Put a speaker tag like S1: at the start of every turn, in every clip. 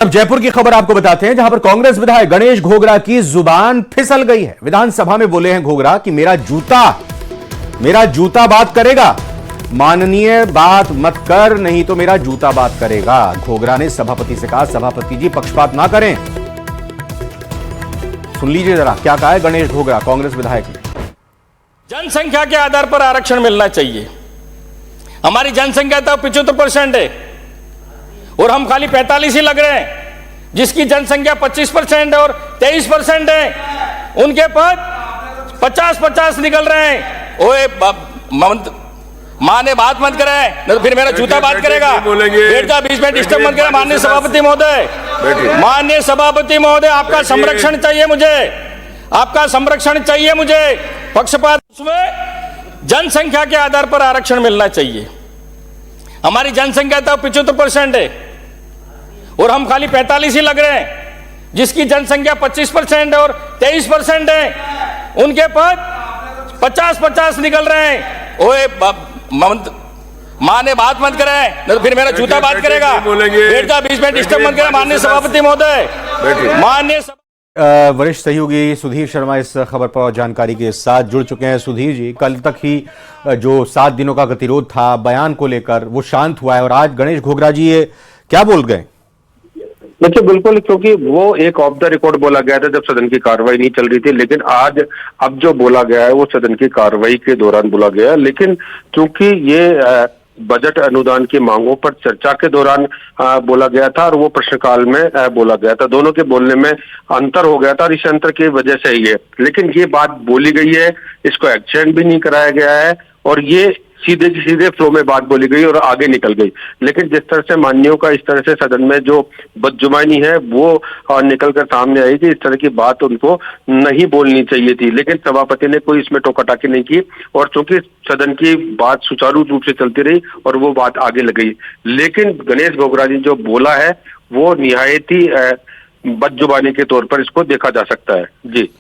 S1: अब जयपुर की खबर आपको बताते हैं, जहां पर कांग्रेस विधायक गणेश घोगरा की जुबान फिसल गई है। विधानसभा में बोले हैं घोगरा कि मेरा जूता बात करेगा, माननीय बात मत कर, नहीं तो मेरा जूता बात करेगा। घोगरा ने सभापति से कहा, सभापति जी पक्षपात ना करें। सुन लीजिए जरा क्या कहा है गणेश घोगरा, कांग्रेस विधायक ने।
S2: जनसंख्या के आधार पर आरक्षण मिलना चाहिए। हमारी जनसंख्या तो 75% है और हम खाली 45 ही लग रहे हैं। जिसकी जनसंख्या 25% और 23% है, उनके पद 50-50 निकल रहे हैं। ओए मां ने बात मत करे, नहीं तो फिर मेरा जूता बात करेगा। बेटा बीच में डिस्टर्ब मत करे। माननीय सभापति महोदय, माननीय सभापति महोदय, आपका संरक्षण चाहिए मुझे, आपका संरक्षण चाहिए मुझे। पक्षपात उसमें जनसंख्या के आधार पर आरक्षण मिलना चाहिए। हमारी जनसंख्या तो 75% है और हम खाली 45 ही लग रहे हैं। जिसकी जनसंख्या 25% और 23% है, उनके पद 50-50 निकल रहे हैं। ओए मां ने बात मत करे, नहीं तो फिर मेरा जूता बात करेगा। बेटा बीच में डिस्टर्ब मत करे। माननीय सभापति महोदय, माननीय
S1: वरिष्ठ सहयोगी सुधीर शर्मा इस खबर पर जानकारी के साथ जुड़ चुके हैं। सुधीर जी, कल तक ही जो 7 दिनों का गतिरोध था बयान को लेकर, वो शांत हुआ है और आज गणेश घोगरा जी ये क्या बोल गए?
S3: देखिए बिल्कुल, क्योंकि वो एक ऑफ द रिकॉर्ड बोला गया था जब सदन की कार्रवाई नहीं चल रही थी, लेकिन आज अब जो बोला गया है वो सदन की कार्रवाई के दौरान बोला गया। लेकिन चूंकि ये बजट अनुदान की मांगों पर चर्चा के दौरान बोला गया था और वो प्रश्नकाल में बोला गया था, दोनों के बोलने में अंतर हो गया था और इस अंतर की वजह से ये, लेकिन ये बात बोली गई है, इसको एक्सटेंड भी नहीं कराया गया है और ये सीधे की सीधे फ्लो में बात बोली गई और आगे निकल गई। लेकिन जिस तरह से मान्यों का इस तरह से सदन में जो बदजुबानी है वो निकल कर सामने आई कि इस तरह की बात उनको नहीं बोलनी चाहिए थी, लेकिन सभापति ने कोई इसमें टोकाटाकी नहीं की और चूंकि सदन की बात सुचारू रूप से चलती रही और वो बात आगे लग गई। लेकिन गणेश घोगरा जी जो बोला है वो निहायत ही बदजुबानी के तौर पर इसको देखा जा सकता है। जी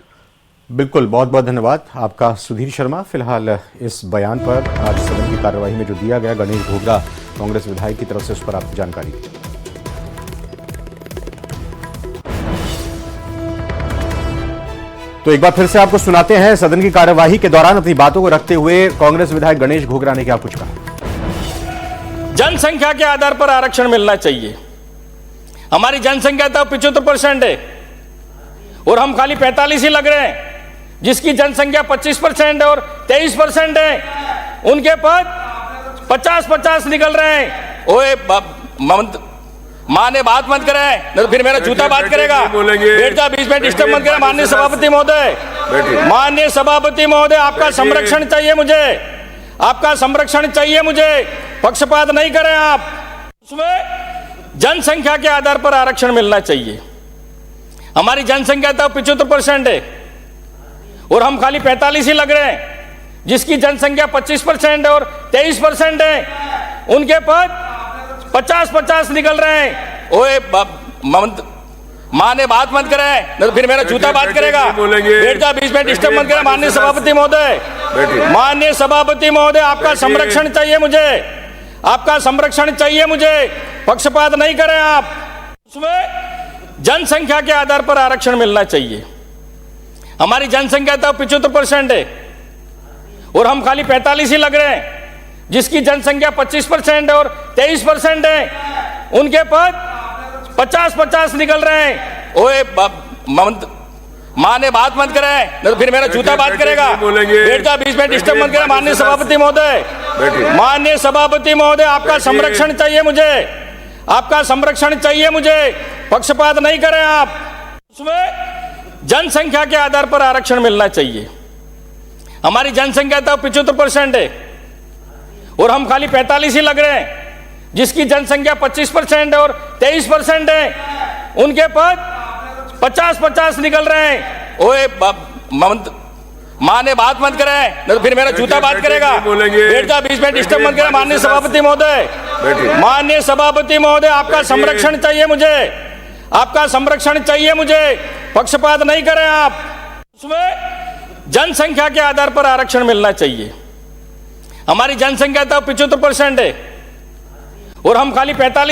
S1: बिल्कुल, बहुत बहुत धन्यवाद आपका सुधीर शर्मा। फिलहाल इस बयान पर आज सदन की कार्यवाही में जो दिया गया गणेश घोगरा कांग्रेस विधायक की तरफ से, उस पर आप जानकारी दी। तो एक बार फिर से आपको सुनाते हैं सदन की कार्यवाही के दौरान अपनी बातों को रखते हुए कांग्रेस विधायक गणेश घोगरा ने क्या कुछ कहा।
S2: जनसंख्या के आधार पर आरक्षण मिलना चाहिए। हमारी जनसंख्या तो 75% है और हम खाली 45 ही लग रहे हैं। जिसकी जनसंख्या 25% और 23% है, उनके पद 50-50 निकल रहे हैं। ओए मां ने बात मत करे, नहीं तो फिर मेरा जूता बात करेगा। बेटा बीच में डिस्टर्ब मत करे। माननीय सभापति महोदय, माननीय सभापति महोदय, आपका संरक्षण चाहिए मुझे, आपका संरक्षण चाहिए मुझे। पक्षपात नहीं करें आप। उसमें जनसंख्या के आधार पर आरक्षण मिलना चाहिए। हमारी जनसंख्या तो 75% है और हम खाली 45 ही लग रहे हैं। जिसकी जनसंख्या 25% और 23% है, उनके पद 50-50 निकल रहे हैं। ओए मां ने बात मत करे, नहीं तो फिर मेरा जूता बात करेगा। बेटा बीच में डिस्टर्ब मत करे। माननीय सभापति महोदय, माननीय सभापति महोदय, आपका संरक्षण चाहिए मुझे, आपका संरक्षण चाहिए मुझे। पक्षपात नहीं करें आप। उसमें जनसंख्या के आधार पर आरक्षण मिलना चाहिए। हमारी जनसंख्या तो 75% है और हम खाली 45 ही लग रहे हैं। जिसकी जनसंख्या 25% और 23% है, उनके पद 50-50 निकल रहे हैं। ओए मां ने बात मत करे, नहीं तो फिर मेरा जूता बात करेगा। बेटा बीच में डिस्टर्ब मत करे। माननीय सभापति महोदय, माननीय सभापति महोदय, आपका संरक्षण चाहिए मुझे, आपका संरक्षण चाहिए मुझे। पक्षपात नहीं करें आप। उसमें जनसंख्या के आधार पर आरक्षण मिलना चाहिए। हमारी जनसंख्या तो 75% है और हम खाली 45 ही लग रहे हैं। जिसकी जनसंख्या 25% और 23% है, उनके पद 50-50 निकल रहे हैं। ओए मां ने बात मत करे, नहीं तो फिर मेरा जूता बात करेगा। बेटा बीच में डिस्टर्ब मत करे। माननीय सभापति महोदय, माननीय सभापति महोदय, आपका संरक्षण चाहिए मुझे, आपका संरक्षण चाहिए मुझे। पक्षपात नहीं करें आप। उसमें जनसंख्या के आधार पर आरक्षण मिलना चाहिए। हमारी जनसंख्या तो 75% है और हम खाली 45